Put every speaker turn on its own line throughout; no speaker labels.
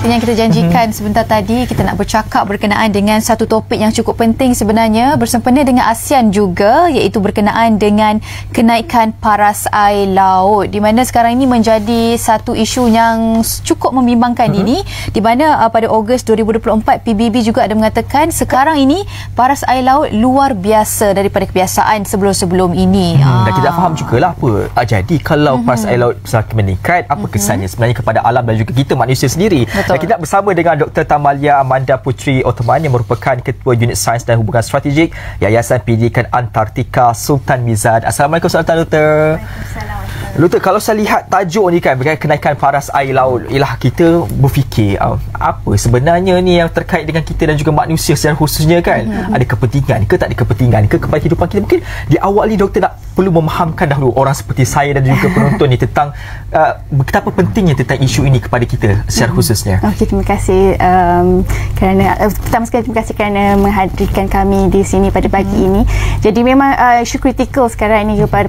Seperti yang kita janjikan sebentar tadi, kita nak bercakap berkenaan dengan satu topik yang cukup penting sebenarnya bersempena dengan ASEAN juga, iaitu berkenaan dengan kenaikan paras air laut, di mana sekarang ini menjadi satu isu yang cukup membimbangkan ini, di mana pada Ogos 2024 PBB juga ada mengatakan sekarang ini paras air laut luar biasa daripada kebiasaan sebelum-sebelum ini.
Dan kita faham jugalah apa jadi kalau paras air laut semakin meningkat, apa kesannya sebenarnya kepada alam dan juga kita manusia sendiri.
Betul.
Dan kita bersama dengan Dr. Tamalia Amanda Putri Ottoman yang merupakan Ketua Unit Sains dan Hubungan Strategik Yayasan Pendidikan Antartika Sultan Mizan. Assalamualaikum Sultan Doktor. Doktor, kalau saya lihat tajuk ni kan berkaitan kenaikan paras air laut, ialah kita berfikir apa sebenarnya ni yang terkait dengan kita dan juga manusia secara khususnya kan. Ada kepentingan ke tak ada kepentingan ke kepada kehidupan kita. Mungkin di awal ni doktor nak perlu memahamkan dahulu orang seperti saya dan juga penonton ni tentang betapa pentingnya tentang isu ini kepada kita secara khususnya.
Okey, terima kasih kerana pertama sekali terima kasih kerana menghadirkan kami di sini pada pagi ini. Jadi memang isu kritikal sekarang ini kepada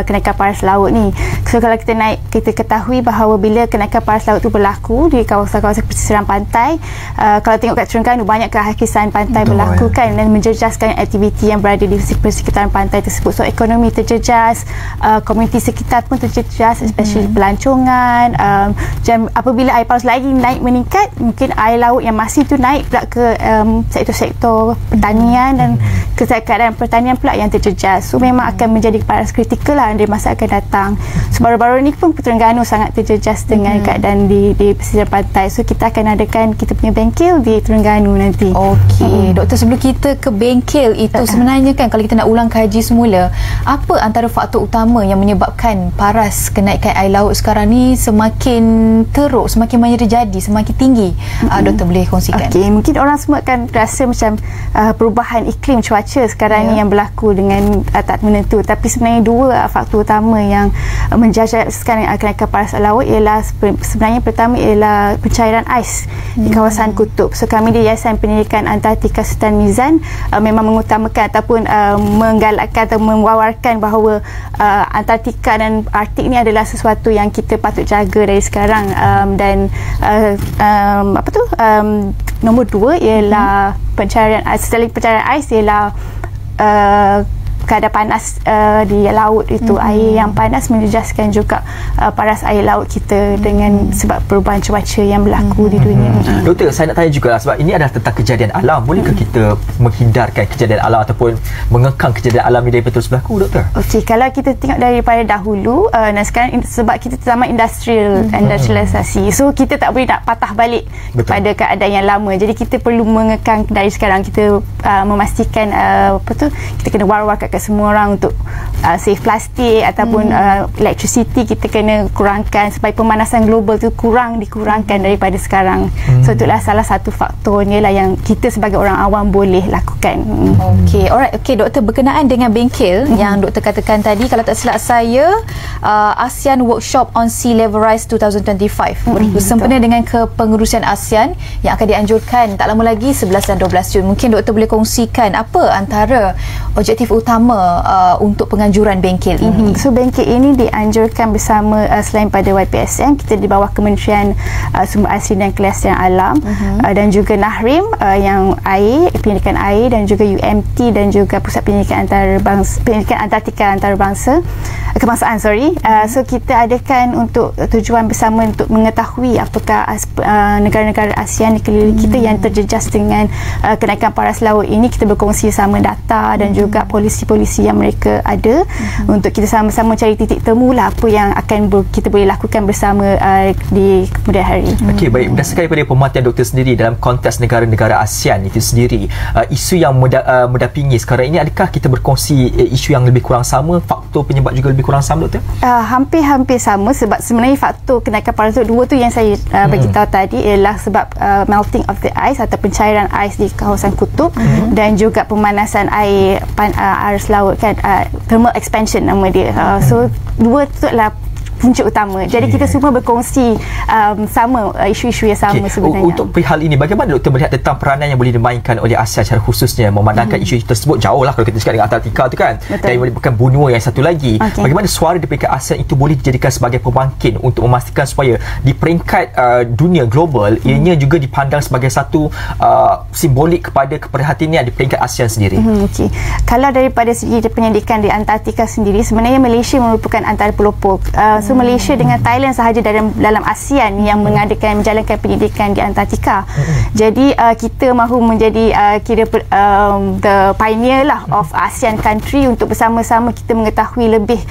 kenaikan paras laut ni. So kalau kita ketahui bahawa bila kenaikan paras laut tu berlaku di kawasan-kawasan pesisir pantai, kalau tengok kat Terengganu banyak kehakisan pantai berlaku kan, dan menjejaskan aktiviti yang berada di persekitaran pantai tersebut. So ekonomi terjejas, komuniti sekitar pun terjejas, especially pelancongan. Dan apabila air paras lagi naik meningkat, mungkin air laut yang masih tu naik pula ke sektor-sektor pertanian dan keadaan pertanian pula yang terjejas. So memang akan menjadi paras kritikal lah di masa akan datang. So baru-baru ni pun Terengganu sangat terjejas dengan keadaan di pesisir pantai. So kita akan adakan kita punya bengkel di Terengganu nanti.
Okey, Doktor, sebelum kita ke bengkel itu sebenarnya kan, kalau kita nak ulang kaji semula, apa antara faktor utama yang menyebabkan paras kenaikan air laut sekarang ni semakin teruk, semakin banyak terjadi, semakin tinggi? Doktor boleh kongsikan.
Okey, mungkin orang semua akan rasa macam perubahan iklim cuaca sekarang ni yang berlaku dengan tak menentu, tapi sebenarnya dua faktor utama yang menjejaskan kenaikan paras laut ialah sebenarnya pertama ialah pencairan ais di kawasan kutub. So kami di Yayasan Pendidikan Antartika Sultan Mizan memang mengutamakan ataupun menggalakkan atau mewawarkan bahawa Antartika dan Arktik ni adalah sesuatu yang kita patut jaga dari sekarang, dan nombor dua ialah pencairan ais. Selain pencairan ais ialah keadaan panas di laut itu. Air yang panas menjejaskan juga paras air laut kita dengan sebab perubahan cuaca yang berlaku di dunia.
Doktor, saya nak tanya juga sebab ini adalah tentang kejadian alam. Bolehkah kita menghindarkan kejadian alam ataupun mengekang kejadian alam ini daripada terus berlaku, Doktor?
Okey, kalau kita tengok daripada dahulu dan sekarang sebab kita zaman industrialisasi, so kita tak boleh nak patah balik kepada keadaan yang lama. Jadi kita perlu mengekang dari sekarang. Kita memastikan kita kena war-war kat semua orang untuk save plastik ataupun electricity kita kena kurangkan supaya pemanasan global tu dikurangkan daripada sekarang. So itulah salah satu faktornya lah yang kita sebagai orang awam boleh lakukan.
Okey, alright. Okey, Doktor, berkenaan dengan bengkel yang Doktor katakan tadi, kalau tak silap saya, ASEAN Workshop on Sea Level Rise 2025 bersempena dengan kepengurusan ASEAN yang akan dianjurkan tak lama lagi 11 dan 12 Jun. Mungkin Doktor boleh kongsikan apa antara objektif utama untuk penganjuran bengkel ini.
So bengkel ini dianjurkan bersama selain pada YPSM, kita di bawah Kementerian Sumber Asli dan Kelestarian Alam, dan juga NAHRIM yang air, pendidikan air, dan juga UMT dan juga Pusat Pendidikan Antartika Antarabangsa Kebangsaan, so kita adakan untuk tujuan bersama untuk mengetahui apakah negara-negara ASEAN di keliling kita yang terjejas dengan kenaikan paras laut ini. Kita berkongsi sama data dan juga polisi-polisi yang mereka ada untuk kita sama-sama cari titik temu lah apa yang akan kita boleh lakukan bersama di kemudian hari.
Okey, baik. Berdasarkan daripada pemerhatian doktor sendiri dalam konteks negara-negara ASEAN itu sendiri, isu yang mendapingi sekarang ini, adakah kita berkongsi isu yang lebih kurang sama, faktor penyebab juga lebih kurang sama, Doktor?
Hampir-hampir sama, sebab sebenarnya faktor kenaikan paras laut dua tu yang saya bagi tahu tadi ialah sebab melting of the ice atau pencairan ais di kawasan kutub, dan juga pemanasan air laut kan, thermal expansion nama dia. So dua tu adalah punca utama. Jadi kita semua berkongsi sama isu-isu yang sama sebenarnya.
Untuk perihal ini, bagaimana Doktor melihat tentang peranan yang boleh dimainkan oleh ASEAN secara khususnya memandangkan isu tersebut jauh lah kalau kita cakap dengan Antartika tu kan, dan melibatkan benua yang satu lagi. Bagaimana suara di peringkat ASEAN itu boleh dijadikan sebagai pembangkit untuk memastikan supaya di peringkat dunia global ianya juga dipandang sebagai satu simbolik kepada keprihatinan di peringkat ASEAN sendiri.
Kalau daripada segi penyelidikan di Antartika sendiri, sebenarnya Malaysia merupakan antara pelopor. So Malaysia dengan Thailand sahaja dalam ASEAN yang menjalankan pendidikan di Antartika. Jadi kita mahu menjadi kira the pioneer lah of ASEAN country untuk bersama-sama kita mengetahui lebih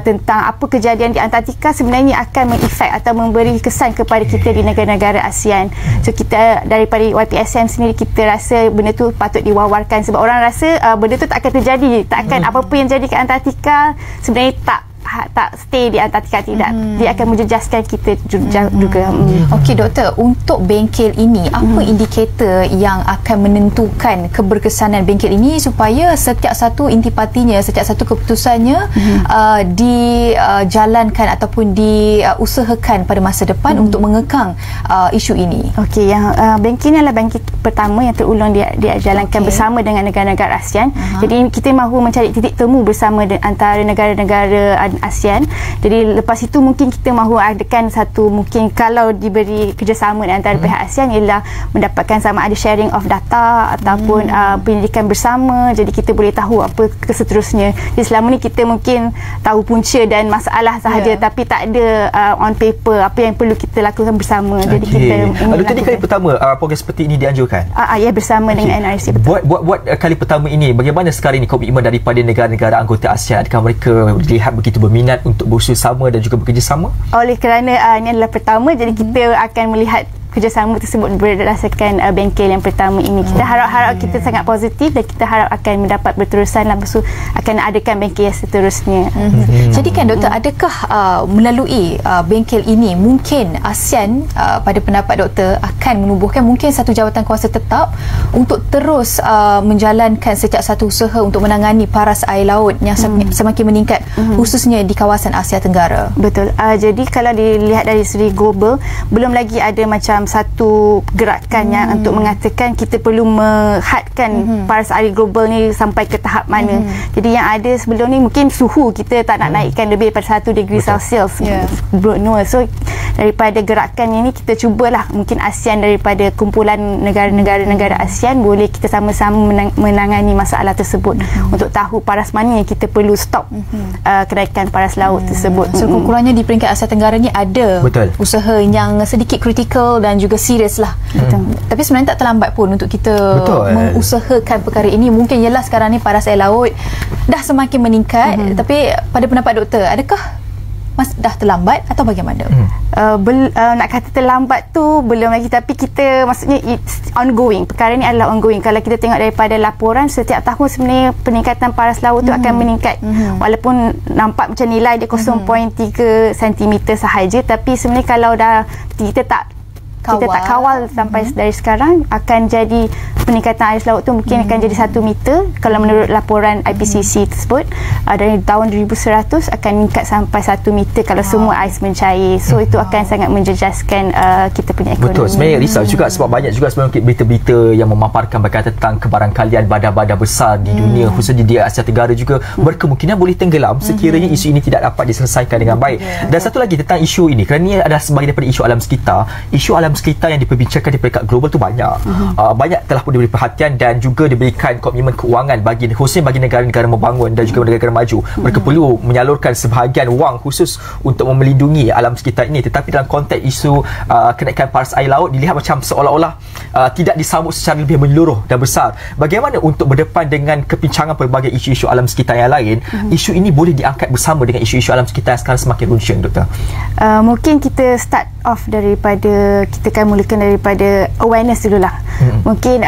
tentang apa kejadian di Antartika sebenarnya akan mengefek atau memberi kesan kepada kita di negara-negara ASEAN. So kita daripada YPSM sendiri kita rasa benda tu patut diwawarkan sebab orang rasa benda tu tak akan terjadi, tak akan apa-apa yang jadi ke Antartika sebenarnya tak stay di Antartika, tidak. Dia akan menjejaskan kita juga.
Okey Doktor, untuk bengkel ini apa indikator yang akan menentukan keberkesanan bengkel ini supaya setiap satu intipatinya, setiap satu keputusannya dijalankan ataupun diusahakan pada masa depan untuk mengekang isu ini?
Okey, yang bengkel ini adalah bengkel pertama yang terulang dia jalankan bersama dengan negara-negara ASEAN. Jadi kita mahu mencari titik temu bersama antara negara-negara ASEAN. Jadi lepas itu mungkin kita mahu adakan satu, mungkin kalau diberi kerjasama antara pihak ASEAN ialah mendapatkan sama ada sharing of data ataupun pendidikan bersama. Jadi kita boleh tahu apa seterusnya. Jadi selama ni kita mungkin tahu punca dan masalah sahaja tapi tak ada on paper apa yang perlu kita lakukan bersama. Jadi kita
tadi kali pertama program seperti ini dianjurkan.
Ya, bersama dengan NRC.
Buat kali pertama ini, bagaimana sekarang ini komitmen daripada negara-negara anggota ASEAN? Adakah mereka dilihat begitu berminat untuk berusaha dan juga bekerjasama? Oleh
kerana ini adalah pertama, jadi kita akan melihat kerjasama tersebut berdasarkan bengkel yang pertama ini. Kita harap kita sangat positif dan kita harap akan mendapat berterusan, lepas tu akan adakan bengkel yang seterusnya.
Jadi kan Doktor, adakah melalui bengkel ini mungkin ASEAN pada pendapat Doktor akan menubuhkan mungkin satu jawatan kuasa tetap untuk terus menjalankan setiap satu usaha untuk menangani paras air laut yang semakin meningkat khususnya di kawasan Asia Tenggara?
Betul. Jadi kalau dilihat dari segi global, belum lagi ada macam satu gerakan yang untuk mengatakan kita perlu menghadkan paras air global ni sampai ke tahap mana. Jadi yang ada sebelum ni mungkin suhu kita tak nak naikkan lebih daripada 1 degree Celsius. So daripada gerakan ini kita cubalah mungkin ASEAN, daripada kumpulan negara-negara ASEAN, boleh kita sama-sama menangani masalah tersebut untuk tahu paras mana yang kita perlu stop kenaikan paras laut tersebut.
So kurangnya di peringkat Asia Tenggara ni ada usaha yang sedikit kritikal dan juga serius lah. Tapi sebenarnya tak terlambat pun untuk kita mengusahakan perkara ini. Mungkin ialah sekarang ni paras air laut dah semakin meningkat, tapi pada pendapat Doktor, adakah dah terlambat atau bagaimana?
Nak kata terlambat tu belum lagi, tapi kita maksudnya it's ongoing. Perkara ni adalah ongoing. Kalau kita tengok daripada laporan, setiap tahun sebenarnya peningkatan paras laut tu akan meningkat. Walaupun nampak macam nilai dia 0.3 cm sahaja, tapi sebenarnya kalau dah kita tak kawal sampai dari sekarang, akan jadi peningkatan air laut tu mungkin akan jadi 1 meter kalau menurut laporan IPCC tersebut. Dari tahun 2100 akan meningkat sampai 1 meter kalau semua ais mencair. So itu akan sangat menjejaskan kita punya ekonomi.
Betul. Sebenarnya risau juga sebab banyak juga sebenarnya berita-berita yang memaparkan berkaitan tentang kebarangkalian badar-badar besar di dunia, khususnya di Asia Tenggara juga berkemungkinan boleh tenggelam sekiranya isu ini tidak dapat diselesaikan dengan baik. Dan satu lagi tentang isu ini, kerana ini adalah sebahagian daripada isu alam sekitar. Isu alam sekitar yang diperbincangkan di peringkat global tu banyak. Banyak telah pun diberi perhatian dan juga diberikan komitmen keuangan bagi khususnya bagi negara-negara membangun dan juga negara-negara maju. Mereka perlu menyalurkan sebahagian wang khusus untuk melindungi alam sekitar ini. Tetapi dalam konteks isu kenaikan paras air laut dilihat macam seolah-olah tidak disambut secara lebih menyeluruh dan besar. Bagaimana untuk berdepan dengan kepincangan pelbagai isu-isu alam sekitar yang lain, isu ini boleh diangkat bersama dengan isu-isu alam sekitar yang sekarang semakin runcing, Doktor?
Mungkin kita start off daripada, kita akan mulakan daripada awareness dululah. Mungkin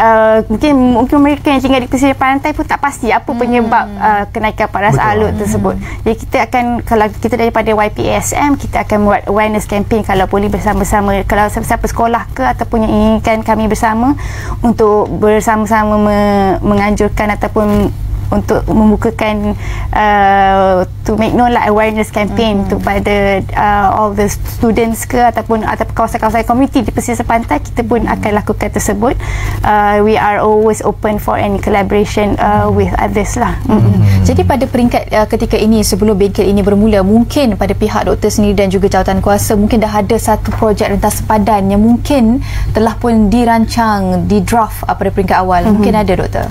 mereka yang tinggal di pesisir pantai pun tak pasti apa penyebab kenaikan paras air laut tersebut. Jadi kita akan, kalau kita daripada YPASM, kita akan buat awareness campaign kalau boleh bersama-sama, kalau siapa sekolah ke ataupun yang inginkan kami bersama untuk bersama-sama menganjurkan ataupun untuk membukakan to make known lah awareness campaign kepada all the students ke ataupun kawasan-kawasan community di pesisir pantai. Kita pun akan lakukan tersebut. We are always open for any collaboration with others lah.
Jadi pada peringkat ketika ini, sebelum bengkel ini bermula, mungkin pada pihak doktor sendiri dan juga jawatan kuasa mungkin dah ada satu projek rentas sepadan yang mungkin telah pun dirancang, di draft pada peringkat awal. Mungkin ada, doktor?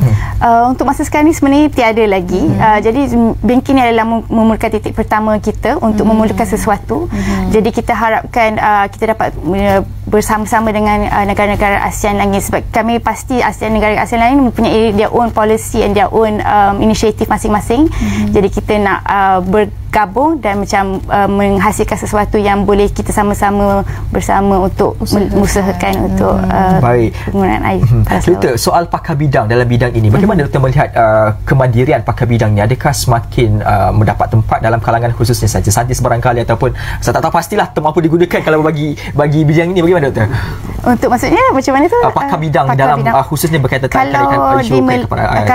Untuk masa sekarang ni sebenarnya tiada lagi. Jadi bengkel ni adalah merupakan titik pertama kita untuk memulakan sesuatu. Jadi kita harapkan kita dapat bersama-sama dengan negara-negara ASEAN lain, sebab kami pasti negara ASEAN lain mempunyai their own policy and their own inisiatif masing-masing. Jadi kita nak bergabung dan macam menghasilkan sesuatu yang boleh kita sama-sama bersama untuk mengusahakan untuk penggunaan air.
Doktor, soal pakar bidang dalam bidang ini, bagaimana doktor melihat kemandirian pakar bidang ni? Adakah semakin mendapat tempat dalam kalangan khususnya saja saintis barangkali, ataupun saya tak tahu pastilah termampu digunakan kalau bagi bidang ini? Bagaimana, doktor?
Untuk maksudnya macam mana tu?
Pakar bidang dalam khususnya berkaitan
kalau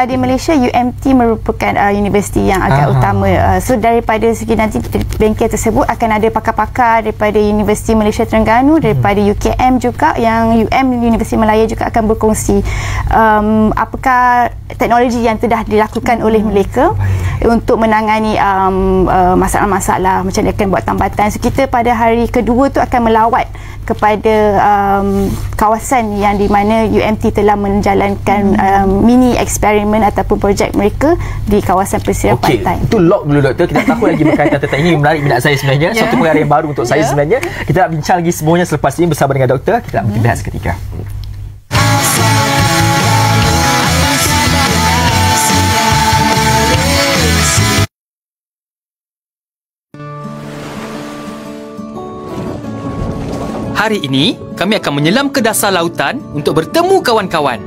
di Malaysia, UMT merupakan universiti yang agak utama. So daripada segi nanti bengkel tersebut akan ada pakar-pakar daripada Universiti Malaysia Terengganu, daripada UKM juga, yang Universiti Malaya juga akan berkongsi apakah teknologi yang telah dilakukan oleh mereka untuk menangani masalah-masalah, macam dia akan buat tambatan. So kita pada hari kedua tu akan melawat kepada kawasan yang di mana UMT telah menjalankan mini eksperimen ataupun projek mereka di kawasan pesisir pantai.
Itu lock dulu, doktor. Kita tahu lagi berkaitan tentang ini. Menarik minat saya sebenarnya. Satu perkara yang baru untuk saya sebenarnya. Kita nak bincang lagi semuanya selepas ini bersama dengan doktor. Kita nak berehat seketika.
Hari ini, kami akan menyelam ke dasar lautan untuk bertemu kawan-kawan.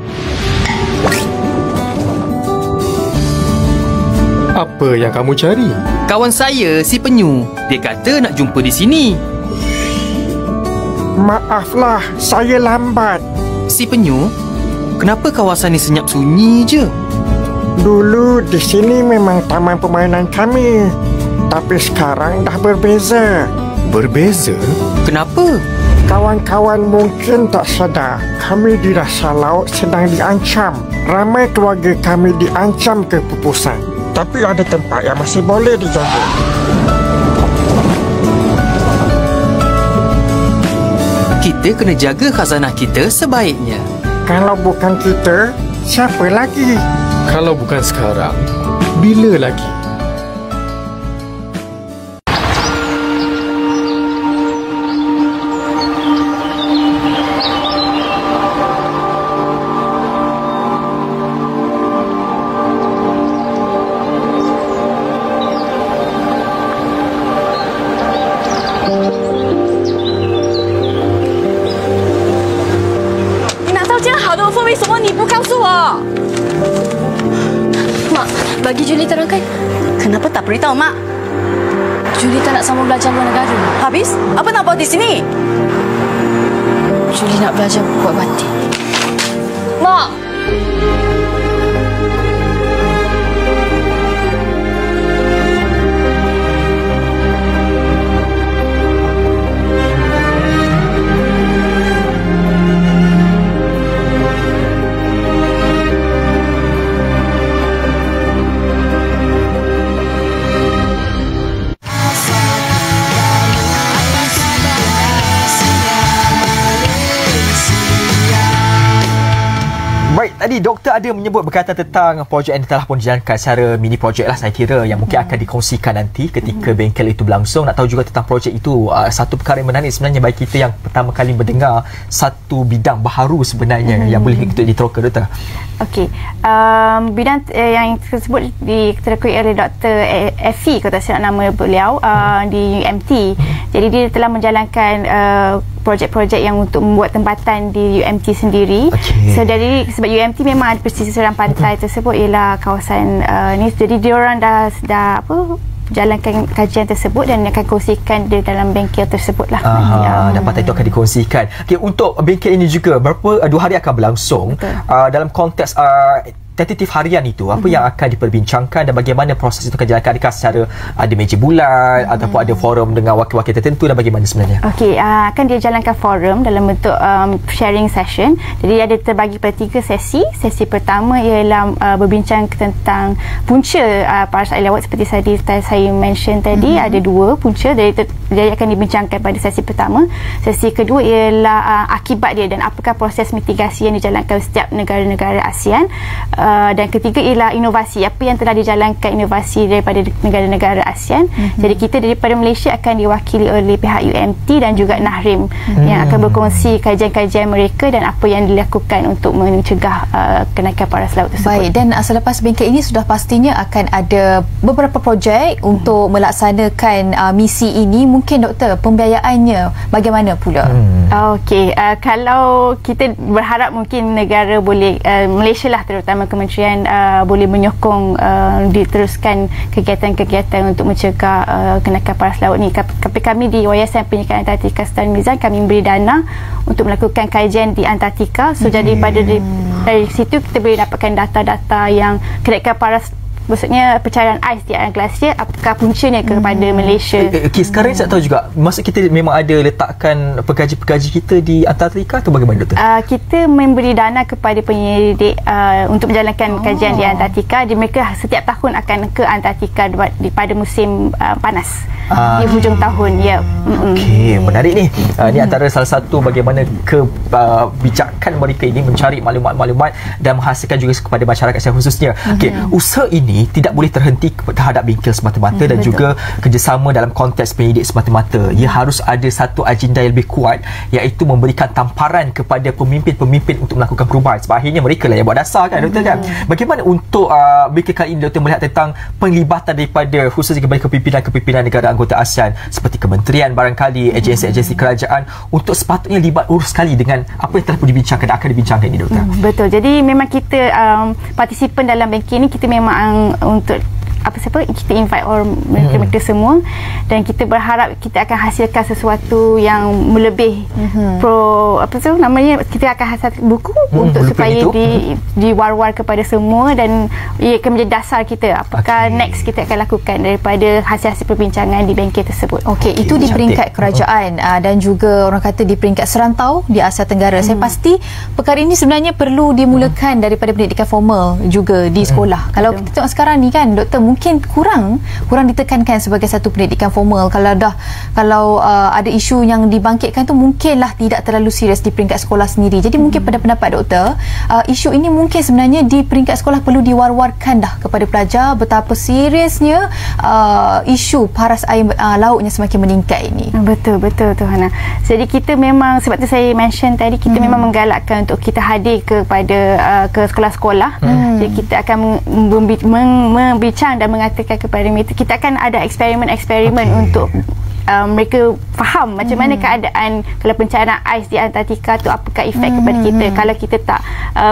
Apa yang kamu cari?
Kawan saya, si Penyu. Dia kata nak jumpa di sini.
Maaflah, saya lambat.
Si Penyu, kenapa kawasan ni senyap sunyi je?
Dulu di sini memang taman permainan kami. Tapi sekarang dah berbeza.
Berbeza? Kenapa?
Kawan-kawan mungkin tak sedar, kami di dasar laut sedang diancam. Ramai keluarga kami diancam kepupusan. Tapi ada tempat yang masih boleh dijaga.
Kita kena jaga khazanah kita sebaiknya.
Kalau bukan kita, siapa lagi?
Kalau bukan sekarang, bila lagi?
Bagi Julie terangkan. Kenapa tak beritahu, Mak? Julie tak nak sama belajar luar negara. Habis, apa nak buat di sini? Julie nak belajar buat batik. Mak!
Tadi doktor ada menyebut berkaitan tentang projek yang telah pun dijalankan secara mini projek lah, saya kira, yang mungkin akan dikongsikan nanti ketika bengkel itu berlangsung. Nak tahu juga tentang projek itu. Satu perkara yang menarik sebenarnya bagi kita yang pertama kali mendengar satu bidang baharu sebenarnya yang boleh untuk diteroka, doktor.
Okey, bidang yang tersebut diketuai oleh Dr. Effie, kalau tak silap nama beliau, di UMT. Jadi dia telah menjalankan projek-projek yang untuk membuat tempatan di UMT sendiri. So dari sebab UMT memang ada pesisiran pantai tersebut ialah kawasan ni, jadi diorang dah jalankan kajian tersebut dan akan kongsikan di dalam bengkel tersebut lah.
Dapatan itu akan dikongsikan. Okay, untuk bengkel ini juga berapa 2 hari akan berlangsung. Dalam konteks tentatif harian itu apa yang akan diperbincangkan dan bagaimana proses itu akan dijalankan? Adakah secara ada meja bulat ataupun ada forum dengan wakil-wakil tertentu dan bagaimana sebenarnya?
Okey, akan dijalankan forum dalam bentuk sharing session. Jadi ada terbagi pada 3 sesi. Sesi pertama ialah berbincang tentang punca paras air laut seperti saya mention tadi. Ada 2 punca jadi akan dibincangkan pada sesi pertama. Sesi kedua ialah akibat dia dan apakah proses mitigasi yang dijalankan setiap negara-negara ASEAN. Dan ketiga ialah inovasi, apa yang telah dijalankan inovasi daripada negara-negara ASEAN. Jadi kita daripada Malaysia akan diwakili oleh pihak UMT dan juga Nahrim yang akan berkongsi kajian-kajian mereka dan apa yang dilakukan untuk mencegah kenaikan paras laut tersebut.
Baik, dan selepas bengkel ini sudah pastinya akan ada beberapa projek untuk melaksanakan misi ini. Mungkin doktor, pembiayaannya bagaimana pula?
Okey, kalau kita berharap mungkin negara boleh, Malaysia lah terutama kementerian boleh menyokong diteruskan kegiatan-kegiatan untuk mencegah kenaikan paras laut ni. Tapi kami di Yayasan Pendidikan Antartika Sultan Mizan, kami beri dana untuk melakukan kajian di Antartika. So jadi dari situ kita boleh dapatkan data-data yang kenaikan paras, maksudnya pencairan ais di air glacier, apakah puncanya kepada Malaysia.
Okay, sekarang saya tahu juga, maksud kita memang ada letakkan pekaji-pekaji kita di Antartika atau bagaimana, doktor?
Kita memberi dana kepada penyelidik untuk menjalankan kajian di Antartika. Mereka setiap tahun akan ke Antartika pada musim panas di hujung tahun. Ya.
Okey, menarik ni. Ini antara salah satu bagaimana kebijakan mereka ini mencari maklumat-maklumat dan menghasilkan juga kepada masyarakat secara khususnya. Okey, usaha ini tidak boleh terhenti terhadap bengkel semata-mata dan juga kerjasama dalam konteks penyidik semata-mata. Ia harus ada satu agenda yang lebih kuat, iaitu memberikan tamparan kepada pemimpin-pemimpin untuk melakukan perubahan. Sebab akhirnya mereka lah yang buat dasar kan, doktor kan? Bagaimana untuk bengkel kali ini doktor melihat tentang penglibatan daripada khususnya kepada kepimpinan-kepimpinan negara anggota ASEAN seperti kementerian, barangkali agensi-agensi kerajaan untuk sepatutnya libat urus sekali dengan apa yang telah pun dibincangkan dan akan dibincangkan ini, doktor?
Betul. Jadi memang kita partisipan dalam bengkel ini, kita memang untuk kita invite orang mereka semua dan kita berharap kita akan hasilkan sesuatu yang melebih kita akan hasilkan buku untuk supaya diwar-war kepada semua dan ia akan menjadi dasar kita apakah next kita akan lakukan daripada hasil-hasil perbincangan di bengkel tersebut.
Okey, itu di peringkat kerajaan dan juga orang kata di peringkat serantau di Asia Tenggara. Saya pasti perkara ini sebenarnya perlu dimulakan daripada pendidikan formal juga di sekolah. Kalau kita tengok sekarang ni kan, doktor, mungkin kurang ditekankan sebagai satu pendidikan formal. Kalau ada isu yang dibangkitkan tu mungkinlah tidak terlalu serius di peringkat sekolah sendiri. Jadi mungkin pada pendapat doktor, isu ini mungkin sebenarnya di peringkat sekolah perlu diwar-warkan dah kepada pelajar betapa seriusnya isu paras air lautnya semakin meningkat ini.
Betul tu Hana. Jadi kita memang, sebab tu saya mention tadi, kita memang menggalakkan untuk kita hadir kepada ke sekolah-sekolah. Jadi kita akan membincang dan mengatakan kepada mereka, kita akan ada eksperimen untuk mereka faham macam mana keadaan kalau pencairan ais di Antartika tu, apakah efek kepada kita kalau kita tak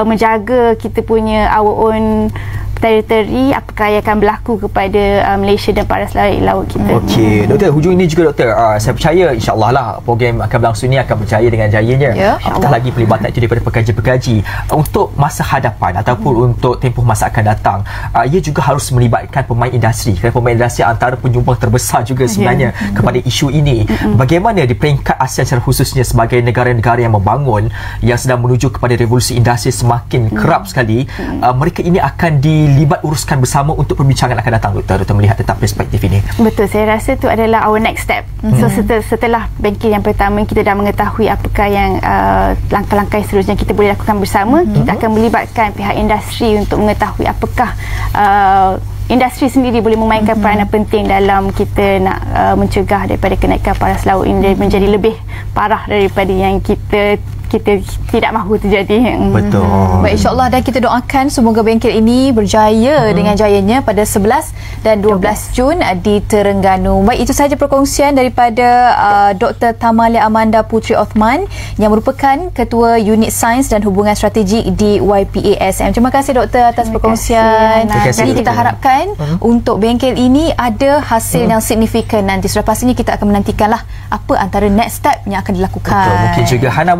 menjaga kita punya our own teritori, apakah yang akan berlaku kepada Malaysia dan paras laut kita.
Okey, doktor, hujung ini juga doktor, saya percaya insya-Allah lah program akan berlangsung ini akan berjaya dengan jayanya. Apatah lagi pelibatan itu daripada pekaji-pekaji untuk masa hadapan ataupun untuk tempoh masa akan datang. Ia juga harus melibatkan pemain industri, kerana pemain industri antara penyumbang terbesar juga sebenarnya kepada isu ini. Bagaimana di peringkat ASEAN secara khususnya sebagai negara-negara yang membangun, yang sedang menuju kepada revolusi industri semakin kerap sekali, mereka ini akan dilibat uruskan bersama untuk perbincangan akan datang, doktor melihat tentang perspektif ini.
Betul, saya rasa itu adalah our next step. So setelah bengkel yang pertama, kita dah mengetahui apakah yang langkah-langkah seterusnya kita boleh lakukan bersama. Kita akan melibatkan pihak industri untuk mengetahui apakah industri sendiri boleh memainkan peranan penting dalam kita nak mencegah daripada kenaikan paras laut ini menjadi lebih parah daripada yang kita tidak mahu terjadi.
Betul.
Baik, insya-Allah, dan kita doakan semoga bengkel ini berjaya dengan jayanya pada 11 dan 12 Jun di Terengganu. Baik, itu sahaja perkongsian daripada Dr. Tamalia Amanda Putri Othman yang merupakan Ketua Unit Sains dan Hubungan Strategik di YPASM. Terima kasih doktor atas perkongsian. Jadi kita harapkan untuk bengkel ini ada hasil yang signifikan nanti. Sudah pastinya kita akan menantikanlah apa antara next step yang akan dilakukan.
Betul. Mungkin juga Hana